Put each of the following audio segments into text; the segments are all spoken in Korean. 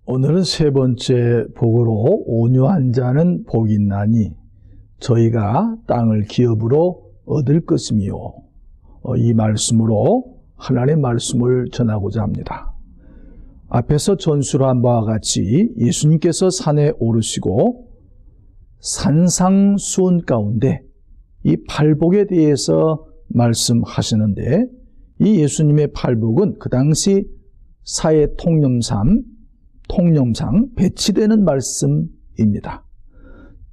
오늘은 세 번째 복으로 온유한 자는 복이 있나니 저희가 땅을 기업으로 얻을 것이며, 이 말씀으로 하나님의 말씀을 전하고자 합니다. 앞에서 전수한 바와 같이 예수님께서 산에 오르시고 산상수훈 가운데 이 팔복에 대해서 말씀하시는데, 이 예수님의 팔복은 그 당시 사회 통념상 배치되는 말씀입니다.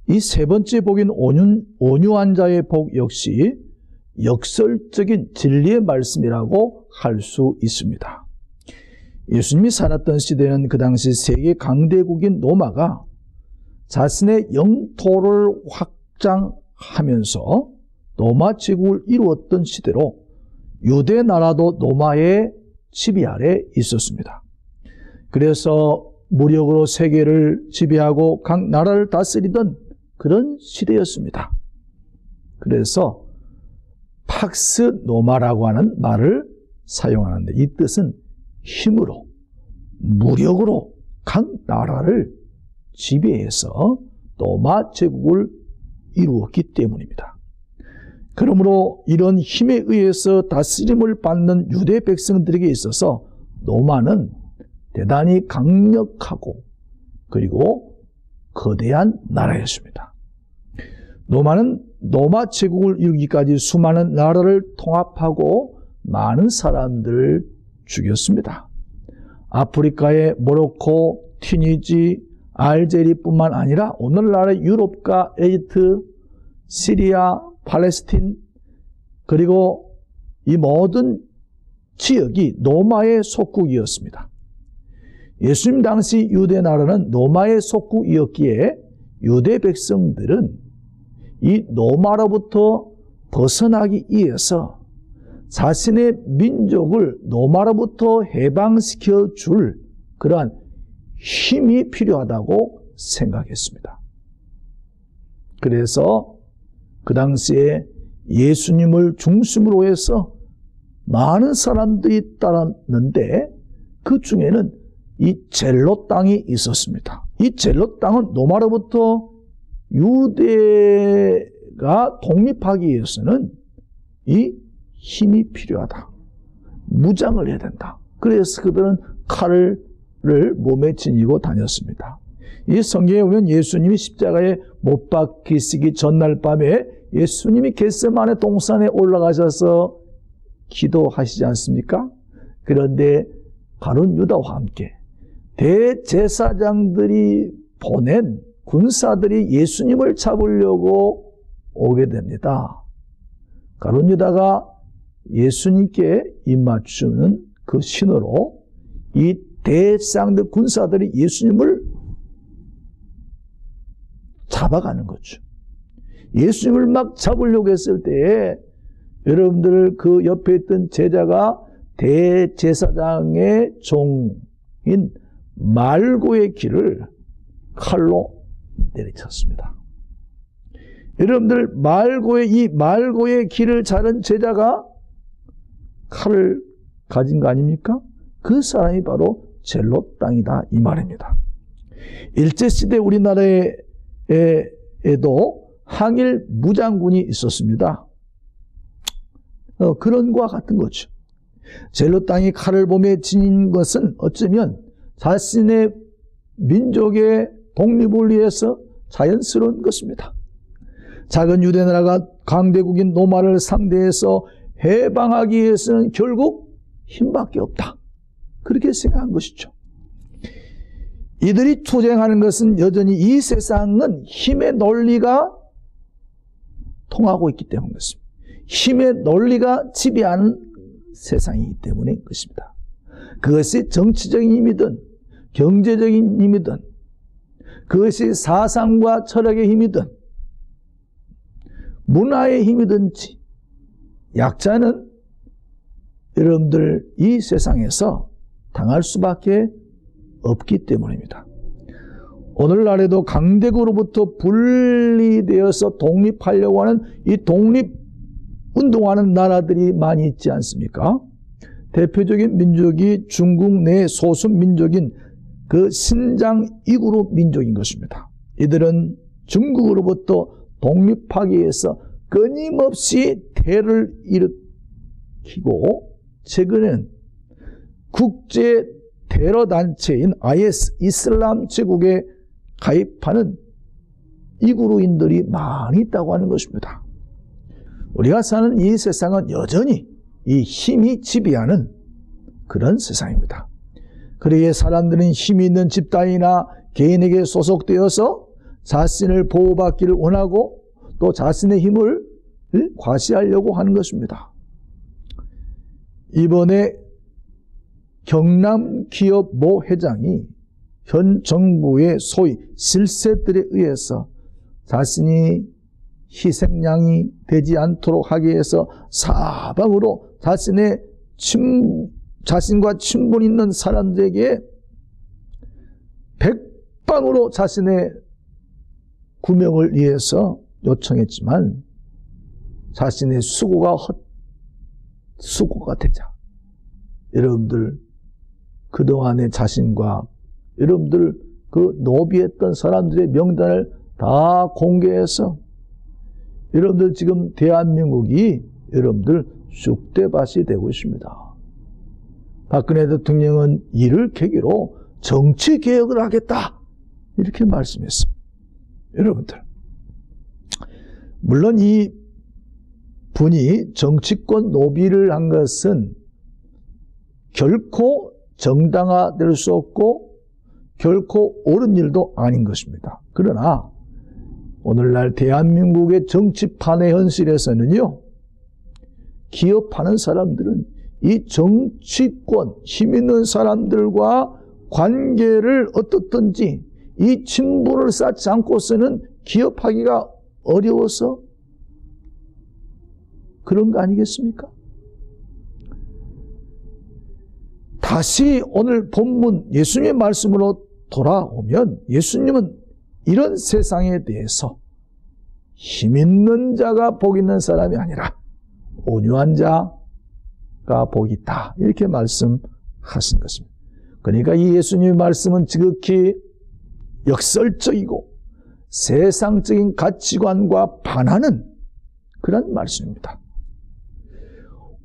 이 세 번째 복인 온유한 자의 복 역시 역설적인 진리의 말씀이라고 할 수 있습니다. 예수님이 살았던 시대는 그 당시 세계 강대국인 로마가 자신의 영토를 확장하면서 로마 제국을 이루었던 시대로 유대 나라도 로마의 지배 아래 있었습니다. 그래서 무력으로 세계를 지배하고 각 나라를 다스리던 그런 시대였습니다. 그래서 팍스 노마라고 하는 말을 사용하는데, 이 뜻은 힘으로, 무력으로 각 나라를 지배해서 로마 제국을 이루었기 때문입니다. 그러므로 이런 힘에 의해서 다스림을 받는 유대 백성들에게 있어서 로마는 대단히 강력하고 그리고 거대한 나라였습니다. 로마는 로마 제국을 이루기까지 수많은 나라를 통합하고 많은 사람들을 죽였습니다. 아프리카의 모로코, 튀니지, 알제리뿐만 아니라 오늘날의 유럽과 에기프트, 시리아, 팔레스틴, 그리고 이 모든 지역이 로마의 속국이었습니다. 예수님 당시 유대 나라는 로마의 속국이었기에 유대 백성들은 이 로마로부터 벗어나기 위해서 자신의 민족을 로마로부터 해방시켜 줄 그러한 힘이 필요하다고 생각했습니다. 그래서 그 당시에 예수님을 중심으로 해서 많은 사람들이 따랐는데, 그 중에는 이 젤로 땅이 있었습니다. 이 젤로 땅은 로마로부터 유대가 독립하기 위해서는 이 힘이 필요하다. 무장을 해야 된다. 그래서 그들은 칼을 몸에 지니고 다녔습니다. 이 성경에 보면 예수님이 십자가에 못 박히시기 전날 밤에 예수님이 겟세마네 동산에 올라가셔서 기도하시지 않습니까? 그런데 가룟 유다와 함께 대제사장들이 보낸 군사들이 예수님을 잡으려고 오게 됩니다. 가룟 유다가 예수님께 입맞추는 그 신호로 이 대제사장들 군사들이 예수님을 잡아가는 거죠. 예수님을 막 잡으려고 했을 때에 여러분들 그 옆에 있던 제자가 대제사장의 종인 말고의 길을 칼로 내리쳤습니다. 여러분들 이 말고의 길을 자른 제자가 칼을 가진 거 아닙니까? 그 사람이 바로 젤로 땅이다, 이 말입니다. 일제시대 우리나라에도 항일 무장군이 있었습니다. 그런 것과 같은 거죠. 젤로 땅이 칼을 몸에 지닌 것은 어쩌면 자신의 민족의 독립을 위해서 자연스러운 것입니다. 작은 유대나라가 강대국인 로마를 상대해서 해방하기 위해서는 결국 힘밖에 없다. 그렇게 생각한 것이죠. 이들이 투쟁하는 것은 여전히 이 세상은 힘의 논리가 통하고 있기 때문입니다. 힘의 논리가 지배하는 세상이기 때문인 것입니다. 그것이 정치적인 힘이든 경제적인 힘이든 그것이 사상과 철학의 힘이든 문화의 힘이든지 약자는 여러분들 이 세상에서 당할 수밖에 없기 때문입니다. 오늘날에도 강대국으로부터 분리되어서 독립하려고 하는 이 독립운동하는 나라들이 많이 있지 않습니까? 대표적인 민족이 중국 내 소수민족인 그 신장 이구르 민족인 것입니다. 이들은 중국으로부터 독립하기 위해서 끊임없이 대를 일으키고 최근엔 국제 테러 단체인 IS 이슬람 제국에 가입하는 이구르인들이 많이 있다고 하는 것입니다. 우리가 사는 이 세상은 여전히 이 힘이 지배하는 그런 세상입니다. 그러기에 사람들은 힘이 있는 집단이나 개인에게 소속되어서 자신을 보호받기를 원하고 또 자신의 힘을 과시하려고 하는 것입니다. 이번에 경남기업 모 회장이 현 정부의 소위 실세들에 의해서 자신이 희생양이 되지 않도록 하기 위해서 사방으로 자신과 친분 있는 사람들에게 백방으로 자신의 구명을 위해서 요청했지만 자신의 수고가 되자 여러분들 그동안의 자신과 여러분들 그 노비했던 사람들의 명단을 다 공개해서 여러분들 지금 대한민국이 여러분들 쑥대밭이 되고 있습니다. 박근혜 대통령은 이를 계기로 정치개혁을 하겠다 이렇게 말씀했습니다. 여러분들 물론 이 분이 정치권 노비를 한 것은 결코 정당화될 수 없고 결코 옳은 일도 아닌 것입니다. 그러나 오늘날 대한민국의 정치판의 현실에서는요, 기업하는 사람들은 이 정치권, 힘 있는 사람들과 관계를 어떻든지 이 친분을 쌓지 않고서는 기업하기가 어려워서 그런 거 아니겠습니까? 다시 오늘 본문 예수님의 말씀으로 돌아오면 예수님은 이런 세상에 대해서 힘 있는 자가 복 있는 사람이 아니라 온유한 자가 복이 있다 이렇게 말씀하신 것입니다. 그러니까 이 예수님의 말씀은 지극히 역설적이고 세상적인 가치관과 반하는 그런 말씀입니다.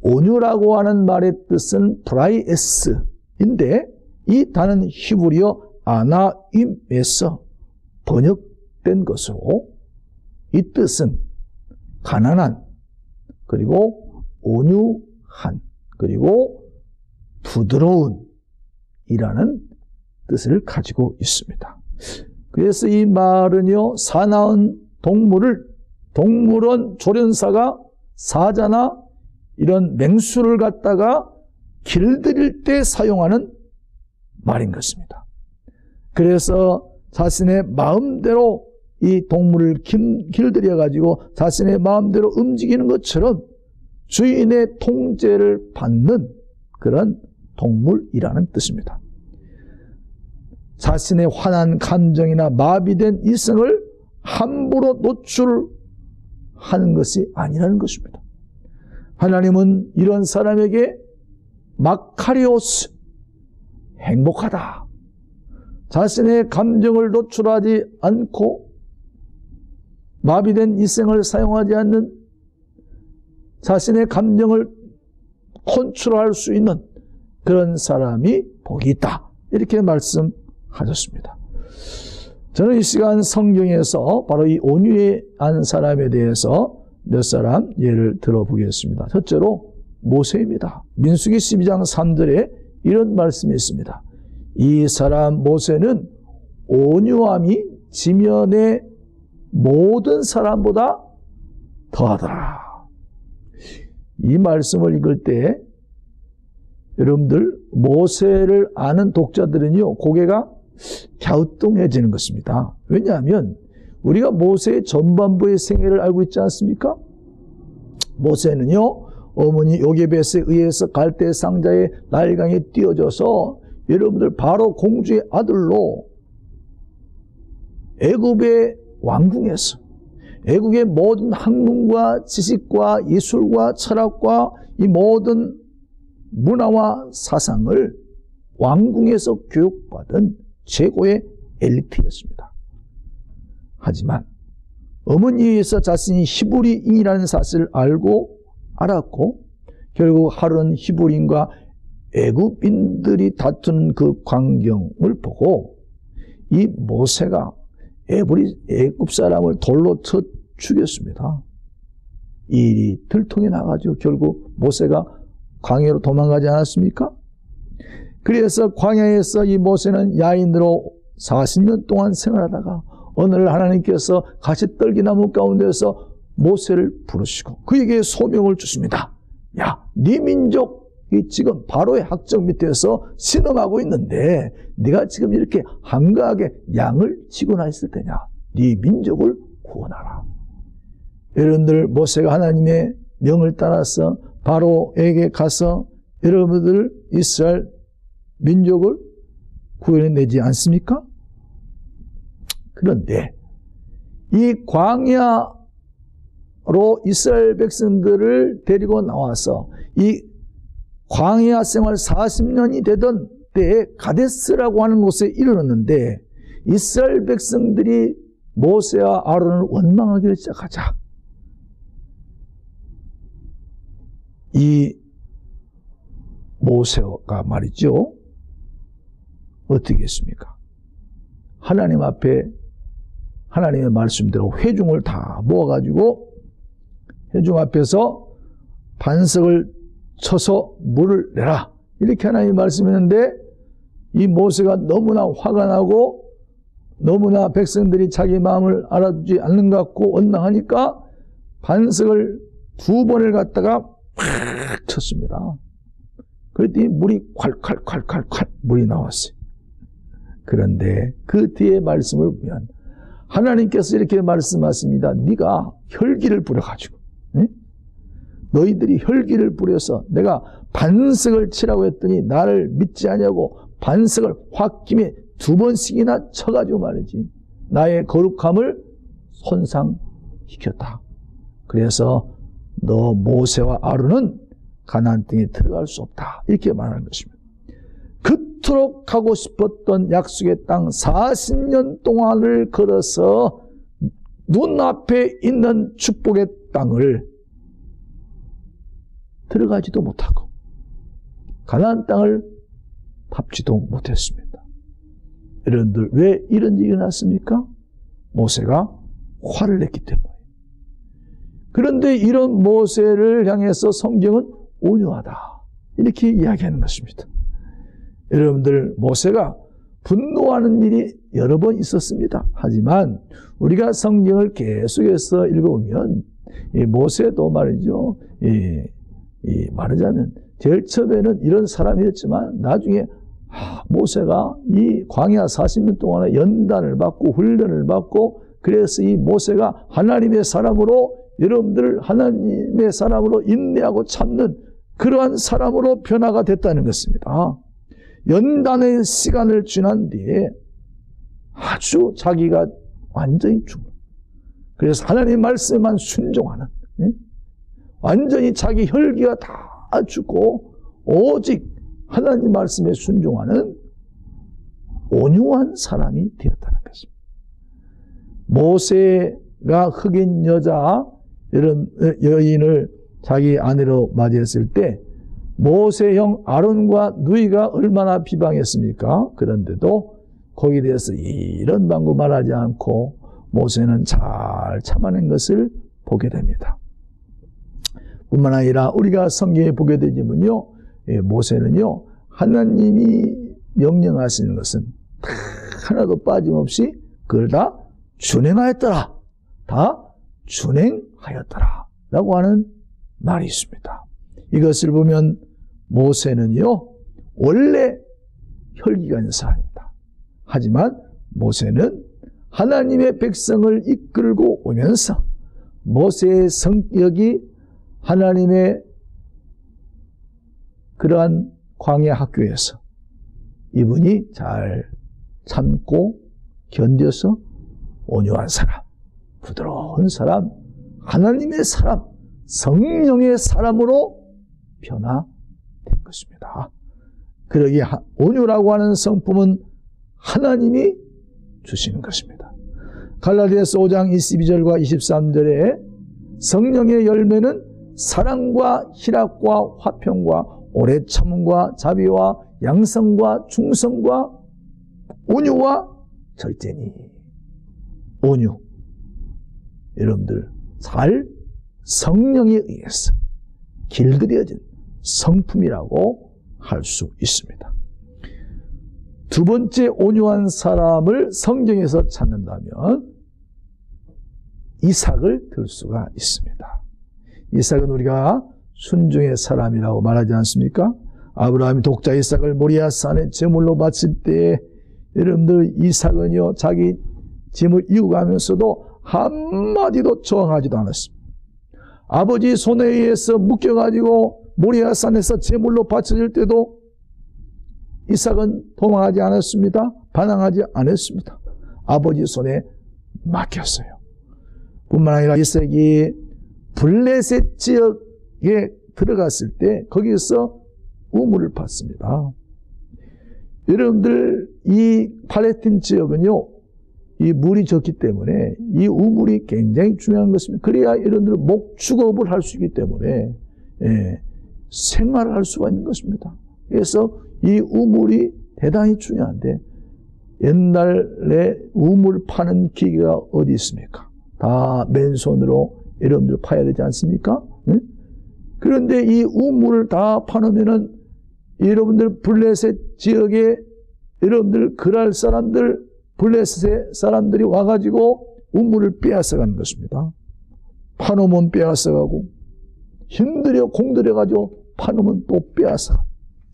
온유라고 하는 말의 뜻은 브라이에스인데 이 단어는 히브리어 아나임에서 번역된 것으로 이 뜻은 가난한 그리고 온유한 그리고 부드러운 이라는 뜻을 가지고 있습니다. 그래서 이 말은요, 사나운 동물원 조련사가 사자나 이런 맹수를 갖다가 길들일 때 사용하는 말인 것입니다. 그래서 자신의 마음대로 이 동물을 길들여 가지고 자신의 마음대로 움직이는 것처럼 주인의 통제를 받는 그런 동물이라는 뜻입니다. 자신의 화난 감정이나 마비된 이성을 함부로 노출하는 것이 아니라는 것입니다. 하나님은 이런 사람에게 마카리오스, 행복하다. 자신의 감정을 노출하지 않고 마비된 이성을 사용하지 않는 자신의 감정을 컨트롤할 수 있는 그런 사람이 복이 있다. 이렇게 말씀하셨습니다. 저는 이 시간 성경에서 바로 이 온유한 사람에 대해서 몇 사람 예를 들어보겠습니다. 첫째로 모세입니다. 민수기 12장 3절에 이런 말씀이 있습니다. 이 사람 모세는 온유함이 지면의 모든 사람보다 더하더라. 이 말씀을 읽을 때 여러분들 모세를 아는 독자들은요 고개가 갸우뚱해지는 것입니다. 왜냐하면 우리가 모세의 전반부의 생애를 알고 있지 않습니까? 모세는요, 어머니 요게벳에 의해서 갈대 상자의 나일강에 띄어져서 여러분들 바로 공주의 아들로 애굽의 왕궁에서 애국의 모든 학문과 지식과 예술과 철학과 이 모든 문화와 사상을 왕궁에서 교육받은 최고의 엘리트였습니다. 하지만 어머니에서 자신이 히브리인이라는 사실을 알았고 결국 하루는 히브리인과 애굽인들이 다투는 그 광경을 보고 이 모세가 애굽 사람을 돌로 쳐 죽였습니다. 이 일이 들통이 나가지고 결국 모세가 광야로 도망가지 않았습니까? 그래서 광야에서 이 모세는 야인으로 40년 동안 생활하다가 어느 날 하나님께서 가시떨기나무 가운데서 모세를 부르시고 그에게 소명을 주십니다. 야, 네 민족이 지금 바로의 학정 밑에서 신음하고 있는데 네가 지금 이렇게 한가하게 양을 치고나 있을 테냐? 네 민족을 구원하라. 여러분들, 모세가 하나님의 명을 따라서 바로에게 가서 여러분들 이스라엘 민족을 구원해내지 않습니까? 그런데 이 광야로 이스라엘 백성들을 데리고 나와서 이 광야 생활 40년이 되던 때에 가데스라고 하는 곳에 이르렀는데 이스라엘 백성들이 모세와 아론을 원망하기 시작하자 이 모세가 말이죠, 어떻게 했습니까? 하나님 앞에 하나님의 말씀대로 회중을 다 모아가지고 회중 앞에서 반석을 쳐서 물을 내라, 이렇게 하나님이 말씀했는데 이 모세가 너무나 화가 나고 너무나 백성들이 자기 마음을 알아주지 않는 것 같고 원망하니까 반석을 2번을 갖다가 팍 쳤습니다. 그랬더니 물이 콸콸콸콸콸 물이 나왔어요. 그런데 그 뒤에 말씀을 보면 하나님께서 이렇게 말씀하십니다. 네가 혈기를 부려가지고 너희들이 혈기를 부려서 내가 반석을 치라고 했더니 나를 믿지 아니하고 반석을 홧김에 2번씩이나 쳐가지고 말이지 나의 거룩함을 손상시켰다. 그래서 너 모세와 아론은 가나안 땅에 들어갈 수 없다, 이렇게 말하는 것입니다. 그토록 가고 싶었던 약속의 땅 40년 동안을 걸어서 눈앞에 있는 축복의 땅을 들어가지도 못하고 가나안 땅을 밟지도 못했습니다. 여러분들, 왜 이런 일이 났습니까? 모세가 화를 냈기 때문에. 그런데 이런 모세를 향해서 성경은 온유하다, 이렇게 이야기하는 것입니다. 여러분들, 모세가 분노하는 일이 여러 번 있었습니다. 하지만 우리가 성경을 계속해서 읽어보면 이 모세도 말이죠, 말하자면 제일 처음에는 이런 사람이었지만 나중에 모세가 이 광야 40년 동안에 연단을 받고 훈련을 받고 그래서 이 모세가 하나님의 사람으로, 여러분들 하나님의 사람으로 인내하고 참는 그러한 사람으로 변화가 됐다는 것입니다. 연단의 시간을 지난 뒤에 아주 자기가 완전히 죽는, 그래서 하나님 말씀에만 순종하는, 완전히 자기 혈기가 다 죽고 오직 하나님 말씀에 순종하는 온유한 사람이 되었다는 것입니다. 모세가 흑인 여자 이런 여인을 자기 아내로 맞이했을 때 모세형 아론과 누이가 얼마나 비방했습니까? 그런데도 거기에 대해서 이런 방구 말하지 않고 모세는 잘 참아낸 것을 보게 됩니다. 뿐만 아니라 우리가 성경에 보게 되지만요, 모세는요, 하나님이 명령하시는 것은 하나도 빠짐없이 그걸 다 준행하였더라, 다 준행하였더라 라고 하는 말이 있습니다. 이것을 보면 모세는요, 원래 혈기가 있는 사람입니다. 하지만 모세는 하나님의 백성을 이끌고 오면서 모세의 성격이 하나님의 그러한 광야 학교에서 이분이 잘 참고 견뎌서 온유한 사람, 부드러운 사람, 하나님의 사람, 성령의 사람으로 변화된 것입니다. 그러기에 온유라고 하는 성품은 하나님이 주시는 것입니다. 갈라디아서 5장 22절과 23절에 성령의 열매는 사랑과 희락과 화평과 오래 참음과 자비와 양성과 충성과 온유와 절제니. 온유. 여러분들 잘 성령에 의해서 길들여진 성품이라고 할 수 있습니다. 두 번째 온유한 사람을 성경에서 찾는다면 이삭을 들 수가 있습니다. 이삭은 우리가 순종의 사람이라고 말하지 않습니까? 아브라함이 독자 이삭을 모리아산에 제물로 바칠 때 여러분들 이삭은요 자기 짐을 이고 가면서도 한마디도 저항하지도 않았습니다. 아버지 손에 의해서 묶여가지고 모리아산에서 제물로 바쳐질 때도 이삭은 도망하지 않았습니다. 반항하지 않았습니다. 아버지 손에 맡겼어요. 뿐만 아니라 이삭이 블레셋 지역에 들어갔을 때 거기서 우물을 팠습니다. 여러분들 이 팔레스틴 지역은요 이 물이 적기 때문에 이 우물이 굉장히 중요한 것입니다. 그래야 여러분들 목축업을 할 수 있기 때문에 생활을 할 수가 있는 것입니다. 그래서 이 우물이 대단히 중요한데 옛날에 우물 파는 기계가 어디 있습니까? 다 맨손으로 여러분들 파야 되지 않습니까? 응? 그런데 이 우물을 다 파놓으면은 여러분들 블레셋 지역에 여러분들 그랄 사람들 블레셋 사람들이 와가지고 우물을 빼앗아가는 것입니다. 파놓으면 빼앗아가고 힘들여 공들여가지고 파놓으면 또 빼앗아.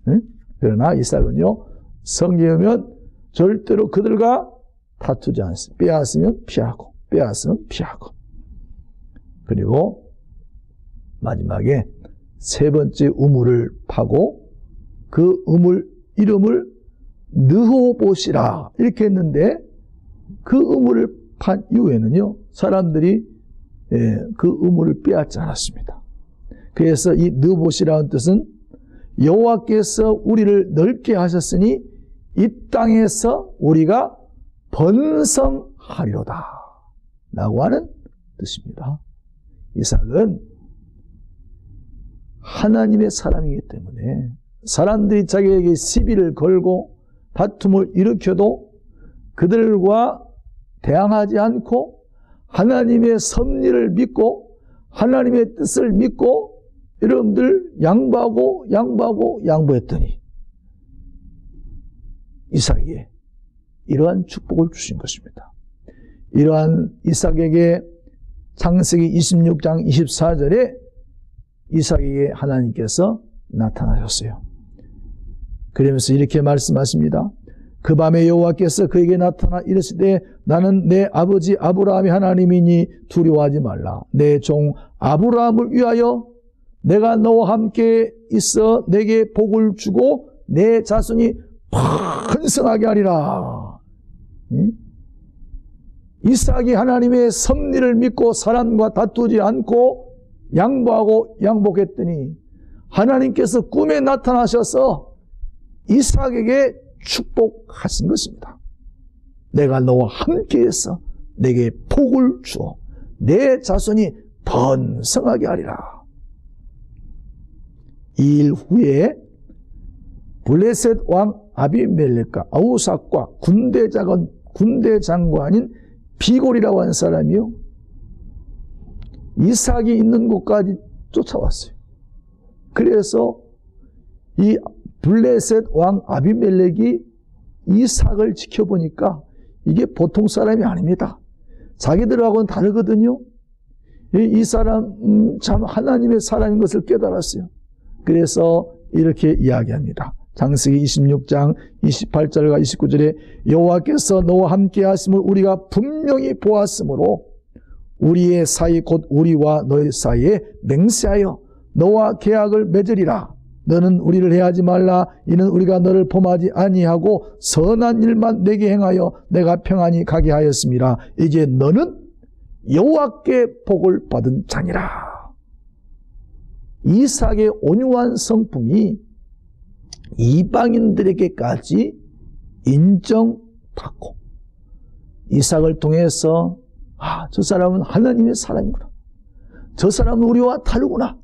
응? 그러나 이삭은요 성경이면 절대로 그들과 다투지 않습니다. 빼앗으면 피하고 빼앗으면 피하고. 그리고 마지막에 세 번째 우물을 파고 그 우물 이름을 느호봇이라 이렇게 했는데 그 우물을 판 이후에는요 사람들이 그 우물을 빼앗지 않았습니다. 그래서 이 느호봇이라는 뜻은 여호와께서 우리를 넓게 하셨으니 이 땅에서 우리가 번성하리로다 라고 하는 뜻입니다. 이삭은 하나님의 사람이기 때문에 사람들이 자기에게 시비를 걸고 다툼을 일으켜도 그들과 대항하지 않고 하나님의 섭리를 믿고 하나님의 뜻을 믿고 여러분들 양보했더니 이삭에게 이러한 축복을 주신 것입니다. 이러한 이삭에게 창세기 26장 24절에 이삭에게 하나님께서 나타나셨어요. 그러면서 이렇게 말씀하십니다. 그 밤에 여호와께서 그에게 나타나 이르시되 나는 내 아버지 아브라함의 하나님이니 두려워하지 말라. 내 종 아브라함을 위하여 내가 너와 함께 있어 내게 복을 주고 내 자손이 번성하게 하리라. 이삭이 하나님의 섭리를 믿고 사람과 다투지 않고 양보하고 양복했더니 하나님께서 꿈에 나타나셔서 이삭에게 축복하신 것입니다. 내가 너와 함께해서 내게 복을 주어 내 자손이 번성하게 하리라. 이 일 후에 블레셋 왕 아비멜렉과 아우삭과 군대 장관인 비골이라고 하는 사람이요 이삭이 있는 곳까지 쫓아왔어요. 그래서 이 블레셋 왕 아비멜렉이 이삭을 지켜보니까 이게 보통 사람이 아닙니다. 자기들하고는 다르거든요. 이 사람 참 하나님의 사람인 것을 깨달았어요. 그래서 이렇게 이야기합니다. 창세기 26장 28절과 29절에 여호와께서 너와 함께 하심을 우리가 분명히 보았으므로 우리의 사이 곧 우리와 너희 사이에 맹세하여 너와 계약을 맺으리라. 너는 우리를 해하지 말라. 이는 우리가 너를 범하지 아니하고 선한 일만 내게 행하여 내가 평안히 가게 하였음이라. 이제 너는 여호와께 복을 받은 자니라. 이삭의 온유한 성품이 이방인들에게까지 인정받고 이삭을 통해서 저 사람은 하나님의 사람이구나. 저 사람은 우리와 다르구나.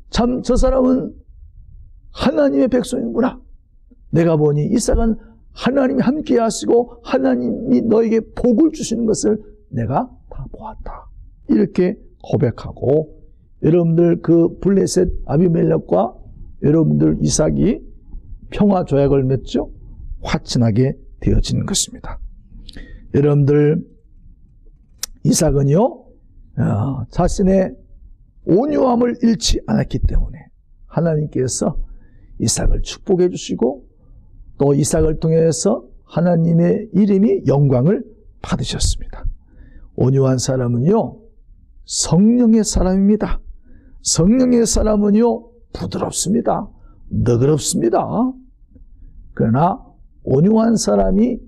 참 저 사람은 하나님의 백성이구나. 내가 보니 이삭은 하나님이 함께 하시고 하나님이 너에게 복을 주시는 것을 내가 다 보았다. 이렇게 고백하고 여러분들 그 블레셋 아비멜렉과 여러분들 이삭이 평화 조약을 맺죠. 화친하게 되어지는 것입니다. 여러분들 이삭은요 자신의 온유함을 잃지 않았기 때문에 하나님께서 이삭을 축복해 주시고 또 이삭을 통해서 하나님의 이름이 영광을 받으셨습니다. 온유한 사람은요 성령의 사람입니다. 성령의 사람은요 부드럽습니다. 너그럽습니다. 그러나 온유한 사람이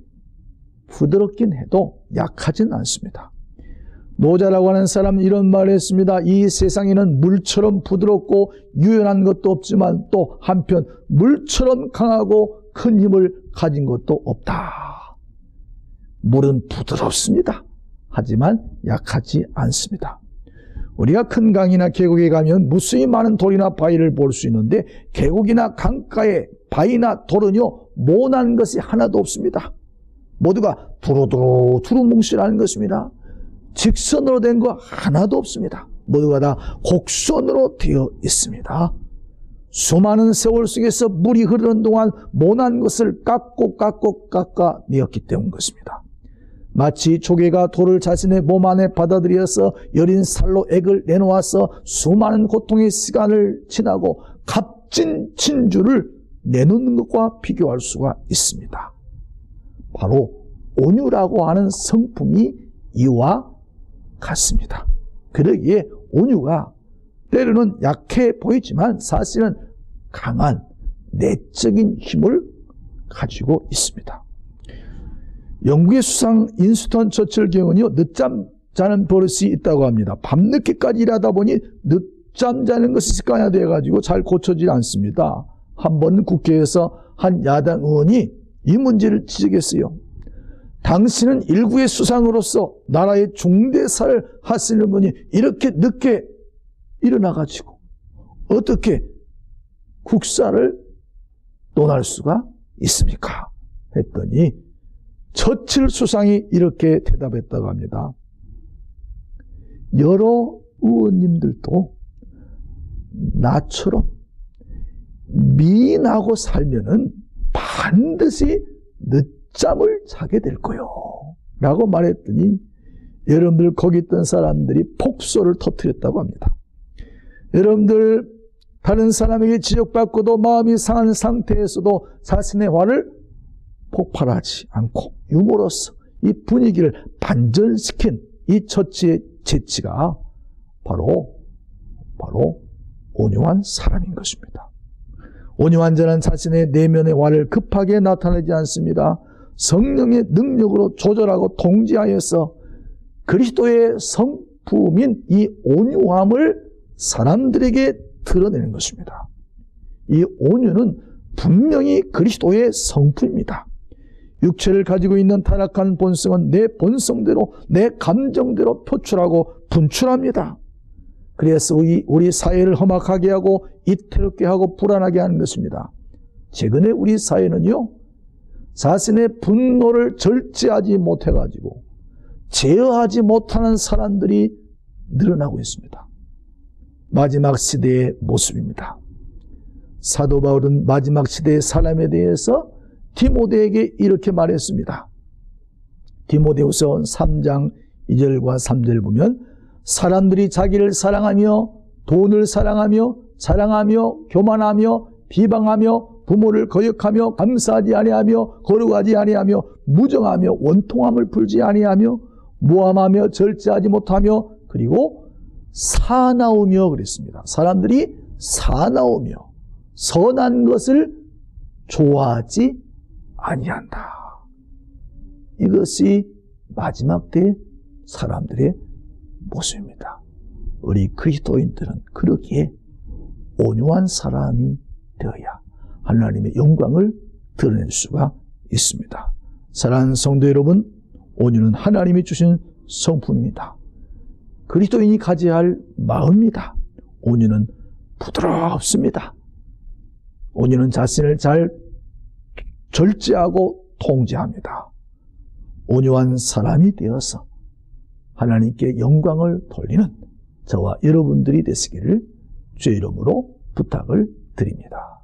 부드럽긴 해도 약하진 않습니다. 노자라고 하는 사람은 이런 말을 했습니다. 이 세상에는 물처럼 부드럽고 유연한 것도 없지만 또 한편 물처럼 강하고 큰 힘을 가진 것도 없다. 물은 부드럽습니다. 하지만 약하지 않습니다. 우리가 큰 강이나 계곡에 가면 무수히 많은 돌이나 바위를 볼 수 있는데 계곡이나 강가에 바위나 돌은요 모난 것이 하나도 없습니다. 모두가 두루두루 두루뭉실하는 것입니다. 직선으로 된 거 하나도 없습니다. 모두가 다 곡선으로 되어 있습니다. 수많은 세월 속에서 물이 흐르는 동안 모난 것을 깎아내었기 때문인 것입니다. 마치 조개가 돌을 자신의 몸 안에 받아들여서 여린 살로 액을 내놓아서 수많은 고통의 시간을 지나고 값진 진주를 내놓는 것과 비교할 수가 있습니다. 바로 온유라고 하는 성품이 이와 같습니다. 그러기에 온유가 때로는 약해 보이지만 사실은 강한 내적인 힘을 가지고 있습니다. 영국의 수상 인스턴 처칠 경우는요 늦잠 자는 버릇이 있다고 합니다. 밤늦게까지 일하다 보니 늦잠 자는 것이 습관화 되어가지고 잘 고쳐지지 않습니다. 한 번 국회에서 한 야당 의원이 이 문제를 지적했어요. 당신은 일국의 수상으로서 나라의 중대사를 하시는 분이 이렇게 늦게 일어나가지고 어떻게 국사를 논할 수가 있습니까? 했더니 처칠 수상이 이렇게 대답했다고 합니다. 여러 의원님들도 나처럼 미인하고 살면은 반드시 늦잠을 자게 될 거요 라고 말했더니 여러분들 거기 있던 사람들이 폭소를 터뜨렸다고 합니다. 여러분들 다른 사람에게 지적받고도 마음이 상한 상태에서도 자신의 화를 폭발하지 않고 유머러스 이 분위기를 반전시킨 이 처치의 재치가 바로 온유한 사람인 것입니다. 온유한 자는 자신의 내면의 화를 급하게 나타내지 않습니다. 성령의 능력으로 조절하고 통제하여서 그리스도의 성품인 이 온유함을 사람들에게 드러내는 것입니다. 이 온유는 분명히 그리스도의 성품입니다. 육체를 가지고 있는 타락한 본성은 내 본성대로 내 감정대로 표출하고 분출합니다. 그래서 우리 사회를 험악하게 하고 이태롭게 하고 불안하게 하는 것입니다. 최근에 우리 사회는요 자신의 분노를 절제하지 못해가지고 제어하지 못하는 사람들이 늘어나고 있습니다. 마지막 시대의 모습입니다. 사도 바울은 마지막 시대의 사람에 대해서 디모데에게 이렇게 말했습니다. 디모데후서 3장 2절과 3절 보면 사람들이 자기를 사랑하며 돈을 사랑하며 자랑하며 교만하며 비방하며 부모를 거역하며 감사하지 아니하며 거룩하지 아니하며 무정하며 원통함을 풀지 아니하며 모함하며 절제하지 못하며 그리고 사나우며 그랬습니다. 사람들이 사나우며 선한 것을 좋아하지 아니한다. 이것이 마지막 때 사람들의 모습입니다. 우리 그리스도인들은 그러기에 온유한 사람이 되어야 하나님의 영광을 드러낼 수가 있습니다. 사랑하는 성도 여러분, 온유는 하나님이 주신 성품입니다. 그리스도인이 가져야 할 마음입니다. 온유는 부드럽습니다. 온유는 자신을 잘 절제하고 통제합니다. 온유한 사람이 되어서 하나님께 영광을 돌리는 저와 여러분들이 되시기를 주의 이름으로 부탁을 드립니다.